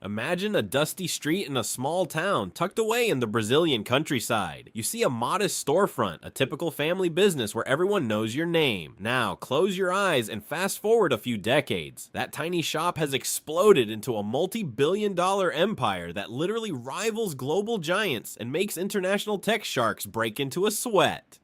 Imagine a dusty street in a small town tucked away in the Brazilian countryside. You see a modest storefront, a typical family business where everyone knows your name. Now, close your eyes and fast forward a few decades. That tiny shop has exploded into a multi-billion-dollar empire that literally rivals global giants and makes international tech sharks break into a sweat.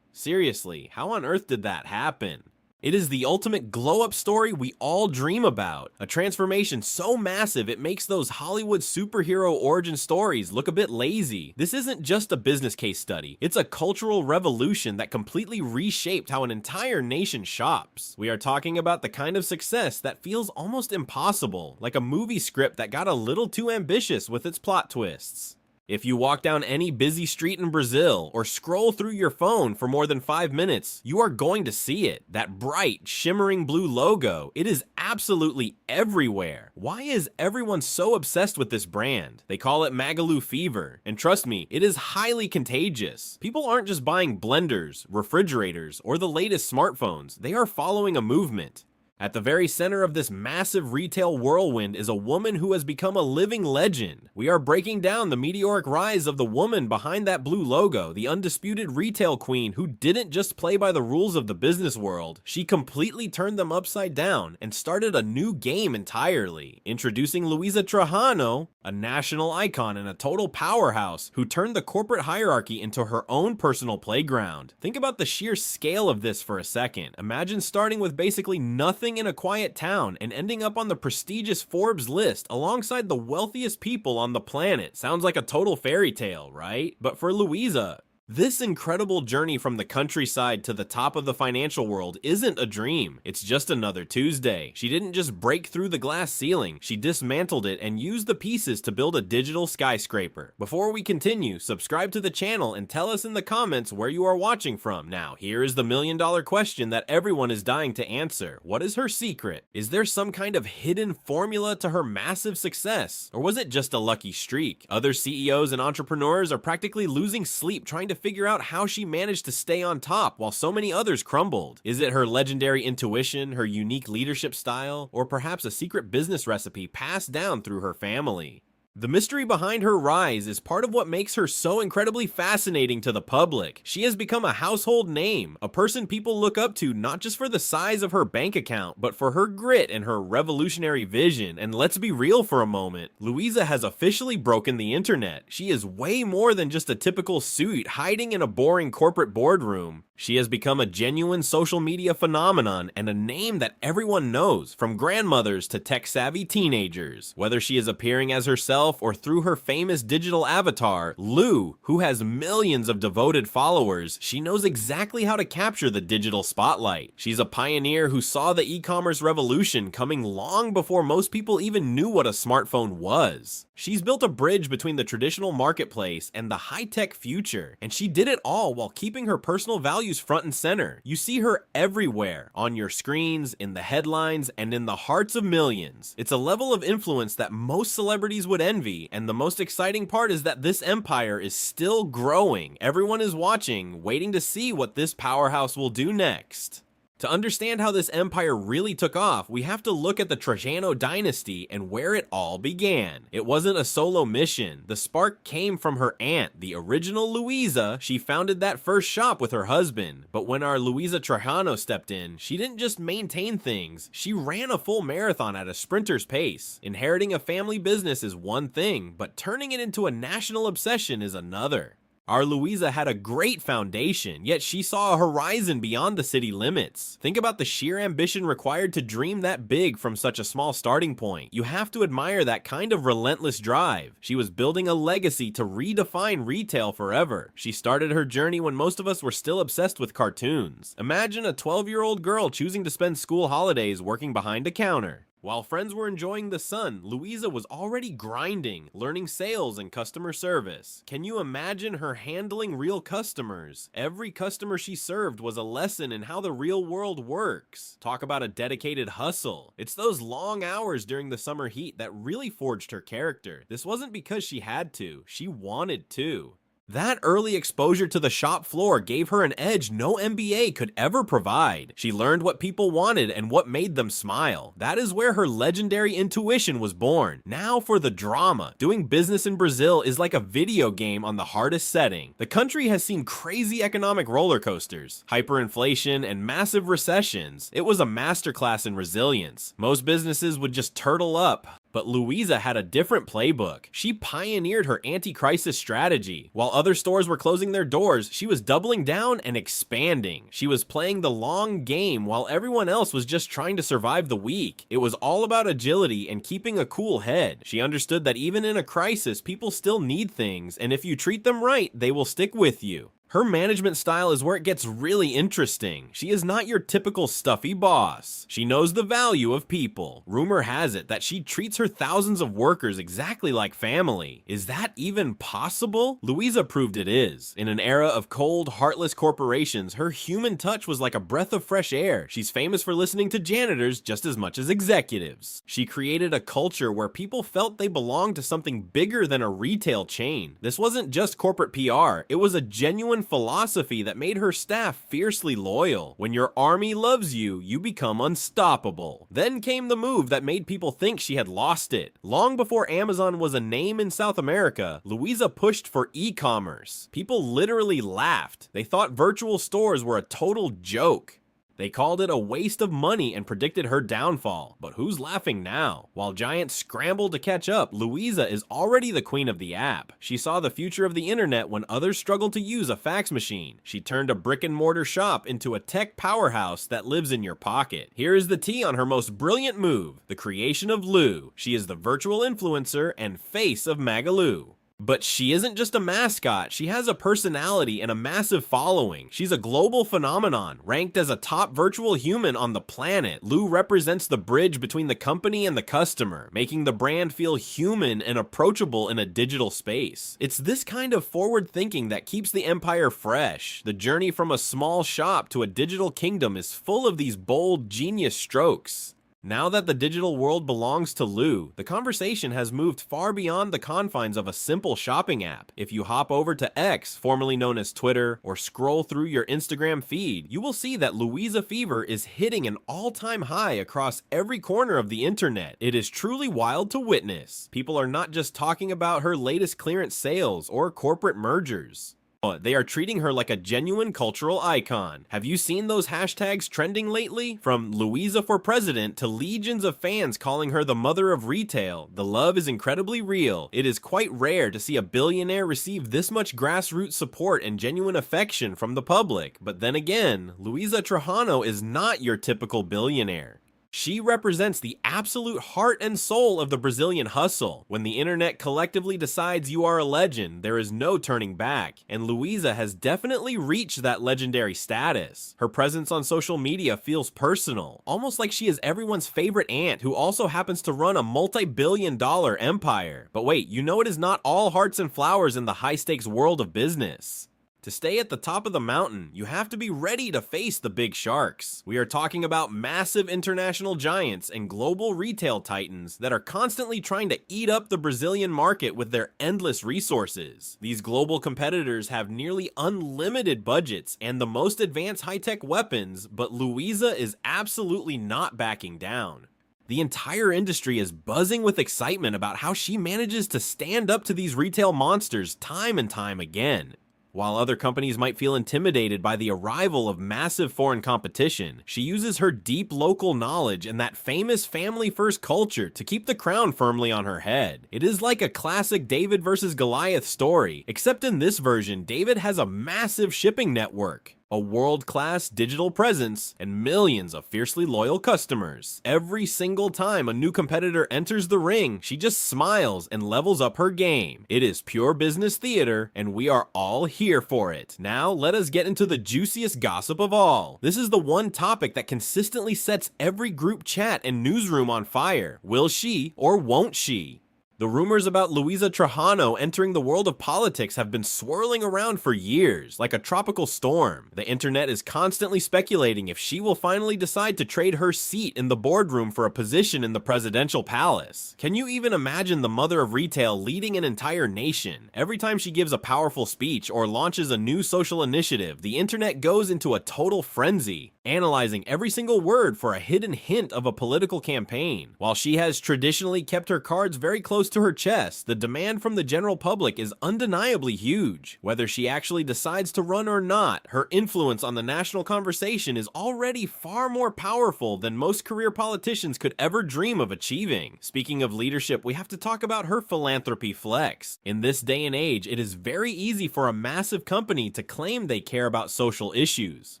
Seriously, how on earth did that happen? It is the ultimate glow-up story we all dream about. A transformation so massive it makes those Hollywood superhero origin stories look a bit lazy. This isn't just a business case study. It's a cultural revolution that completely reshaped how an entire nation shops. We are talking about the kind of success that feels almost impossible, like a movie script that got a little too ambitious with its plot twists. If you walk down any busy street in Brazil or scroll through your phone for more than 5 minutes, you are going to see it. That bright, shimmering blue logo. It is absolutely everywhere. Why is everyone so obsessed with this brand? They call it Magalu fever. And trust me, it is highly contagious. People aren't just buying blenders, refrigerators, or the latest smartphones. They are following a movement. At the very center of this massive retail whirlwind is a woman who has become a living legend. We are breaking down the meteoric rise of the woman behind that blue logo, the undisputed retail queen who didn't just play by the rules of the business world, she completely turned them upside down and started a new game entirely. Introducing Luiza Trajano, a national icon and a total powerhouse who turned the corporate hierarchy into her own personal playground. Think about the sheer scale of this for a second. Imagine starting with basically nothing in a quiet town and ending up on the prestigious Forbes list alongside the wealthiest people on the planet. Sounds like a total fairy tale, right? But for Luiza, this incredible journey from the countryside to the top of the financial world isn't a dream. It's just another Tuesday. She didn't just break through the glass ceiling. She dismantled it and used the pieces to build a digital skyscraper. Before we continue, subscribe to the channel and tell us in the comments where you are watching from. Now, here is the million-dollar question that everyone is dying to answer. What is her secret? Is there some kind of hidden formula to her massive success? Or was it just a lucky streak? Other CEOs and entrepreneurs are practically losing sleep trying to figure out how she managed to stay on top while so many others crumbled. Is it her legendary intuition, her unique leadership style, or perhaps a secret business recipe passed down through her family? The mystery behind her rise is part of what makes her so incredibly fascinating to the public. She has become a household name, a person people look up to not just for the size of her bank account, but for her grit and her revolutionary vision. And let's be real for a moment, Luiza has officially broken the internet. She is way more than just a typical suit hiding in a boring corporate boardroom. She has become a genuine social media phenomenon and a name that everyone knows, from grandmothers to tech-savvy teenagers. Whether she is appearing as herself or through her famous digital avatar, Lu, who has millions of devoted followers, she knows exactly how to capture the digital spotlight. She's a pioneer who saw the e-commerce revolution coming long before most people even knew what a smartphone was. She's built a bridge between the traditional marketplace and the high-tech future, and she did it all while keeping her personal values front and center. You see her everywhere, on your screens, in the headlines, and in the hearts of millions. It's a level of influence that most celebrities would envy, and the most exciting part is that this empire is still growing. Everyone is watching, waiting to see what this powerhouse will do next. To understand how this empire really took off, we have to look at the Trajano dynasty and where it all began. It wasn't a solo mission. The spark came from her aunt, the original Luiza. She founded that first shop with her husband. But when our Luiza Trajano stepped in, she didn't just maintain things. She ran a full marathon at a sprinter's pace. Inheriting a family business is one thing, but turning it into a national obsession is another. Our Luiza had a great foundation, yet she saw a horizon beyond the city limits. Think about the sheer ambition required to dream that big from such a small starting point. You have to admire that kind of relentless drive. She was building a legacy to redefine retail forever. She started her journey when most of us were still obsessed with cartoons. Imagine a 12-year-old girl choosing to spend school holidays working behind a counter. While friends were enjoying the sun, Luiza was already grinding, learning sales and customer service. Can you imagine her handling real customers? Every customer she served was a lesson in how the real world works. Talk about a dedicated hustle. It's those long hours during the summer heat that really forged her character. This wasn't because she had to, she wanted to. That early exposure to the shop floor gave her an edge no MBA could ever provide. She learned what people wanted and what made them smile. That is where her legendary intuition was born. Now for the drama. Doing business in Brazil is like a video game on the hardest setting. The country has seen crazy economic roller coasters, hyperinflation, and massive recessions. It was a masterclass in resilience. Most businesses would just turtle up. But Luiza had a different playbook. She pioneered her anti-crisis strategy. While other stores were closing their doors, she was doubling down and expanding. She was playing the long game while everyone else was just trying to survive the week. It was all about agility and keeping a cool head. She understood that even in a crisis, people still need things, and if you treat them right, they will stick with you. Her management style is where it gets really interesting. She is not your typical stuffy boss. She knows the value of people. Rumor has it that she treats her thousands of workers exactly like family. Is that even possible? Luiza proved it is. In an era of cold, heartless corporations, her human touch was like a breath of fresh air. She's famous for listening to janitors just as much as executives. She created a culture where people felt they belonged to something bigger than a retail chain. This wasn't just corporate PR. It was a genuine philosophy that made her staff fiercely loyal. When your army loves you, you become unstoppable. Then came the move that made people think she had lost it. Long before Amazon was a name in South America, Luiza pushed for e-commerce. People literally laughed. They thought virtual stores were a total joke. They called it a waste of money and predicted her downfall. But who's laughing now? While giants scramble to catch up, Luiza is already the queen of the app. She saw the future of the internet when others struggled to use a fax machine. She turned a brick-and-mortar shop into a tech powerhouse that lives in your pocket. Here is the tea on her most brilliant move, the creation of Lu. She is the virtual influencer and face of Magalu. But she isn't just a mascot, she has a personality and a massive following. She's a global phenomenon, ranked as a top virtual human on the planet. Lu represents the bridge between the company and the customer, making the brand feel human and approachable in a digital space. It's this kind of forward thinking that keeps the empire fresh. The journey from a small shop to a digital kingdom is full of these bold, genius strokes. Now that the digital world belongs to Lu, the conversation has moved far beyond the confines of a simple shopping app. If you hop over to X, formerly known as Twitter, or scroll through your Instagram feed, you will see that Luiza fever is hitting an all-time high across every corner of the internet. It is truly wild to witness. People are not just talking about her latest clearance sales or corporate mergers. They are treating her like a genuine cultural icon. Have you seen those hashtags trending lately? From Luiza for President to legions of fans calling her the mother of retail, the love is incredibly real. It is quite rare to see a billionaire receive this much grassroots support and genuine affection from the public. But then again, Luiza Trajano is not your typical billionaire. She represents the absolute heart and soul of the Brazilian hustle. When the internet collectively decides you are a legend, there is no turning back, and Luiza has definitely reached that legendary status. Her presence on social media feels personal, almost like she is everyone's favorite aunt who also happens to run a multi-billion-dollar empire. But wait, you know it is not all hearts and flowers in the high-stakes world of business. To stay at the top of the mountain, you have to be ready to face the big sharks. We are talking about massive international giants and global retail titans that are constantly trying to eat up the Brazilian market with their endless resources. These global competitors have nearly unlimited budgets and the most advanced high-tech weapons, but Luiza is absolutely not backing down. The entire industry is buzzing with excitement about how she manages to stand up to these retail monsters time and time again. While other companies might feel intimidated by the arrival of massive foreign competition, she uses her deep local knowledge and that famous family-first culture to keep the crown firmly on her head. It is like a classic David versus Goliath story, except in this version, David has a massive shipping network, a world-class digital presence, and millions of fiercely loyal customers. Every single time a new competitor enters the ring, she just smiles and levels up her game. It is pure business theater, and we are all here for it. Now, let us get into the juiciest gossip of all. This is the one topic that consistently sets every group chat and newsroom on fire. Will she or won't she? The rumors about Luiza Trajano entering the world of politics have been swirling around for years, like a tropical storm. The internet is constantly speculating if she will finally decide to trade her seat in the boardroom for a position in the presidential palace. Can you even imagine the mother of retail leading an entire nation? Every time she gives a powerful speech or launches a new social initiative, the internet goes into a total frenzy, analyzing every single word for a hidden hint of a political campaign. While she has traditionally kept her cards very close to her chest, the demand from the general public is undeniably huge. Whether she actually decides to run or not, her influence on the national conversation is already far more powerful than most career politicians could ever dream of achieving. Speaking of leadership, we have to talk about her philanthropy flex. In this day and age, it is very easy for a massive company to claim they care about social issues.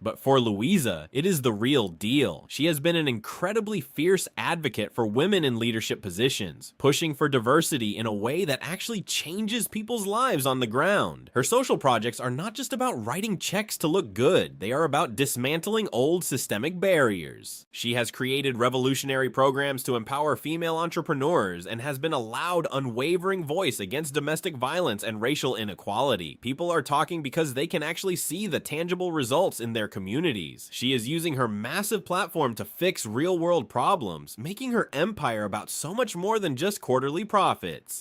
But for Luiza, it is the real deal. She has been an incredibly fierce advocate for women in leadership positions, pushing for diversity in a way that actually changes people's lives on the ground. Her social projects are not just about writing checks to look good, they are about dismantling old systemic barriers. She has created revolutionary programs to empower female entrepreneurs and has been a loud, unwavering voice against domestic violence and racial inequality. People are talking because they can actually see the tangible results in their communities. She is using her massive platform to fix real-world problems, making her empire about so much more than just quarterly profits.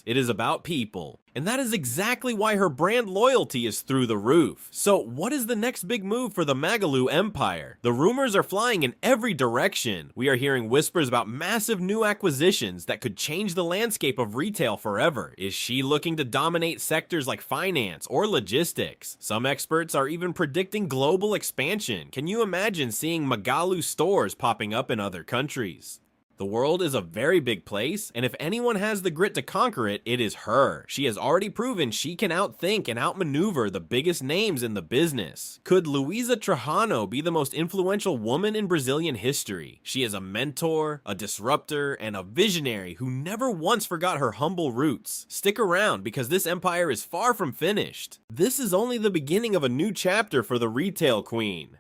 It is about people. And that is exactly why her brand loyalty is through the roof. So what is the next big move for the Magalu empire? The rumors are flying in every direction. We are hearing whispers about massive new acquisitions that could change the landscape of retail forever. Is she looking to dominate sectors like finance or logistics? Some experts are even predicting global expansion. Can you imagine seeing Magalu stores popping up in other countries? The world is a very big place, and if anyone has the grit to conquer it, it is her. She has already proven she can outthink and outmaneuver the biggest names in the business. Could Luiza Trajano be the most influential woman in Brazilian history? She is a mentor, a disruptor, and a visionary who never once forgot her humble roots. Stick around because this empire is far from finished. This is only the beginning of a new chapter for the retail queen.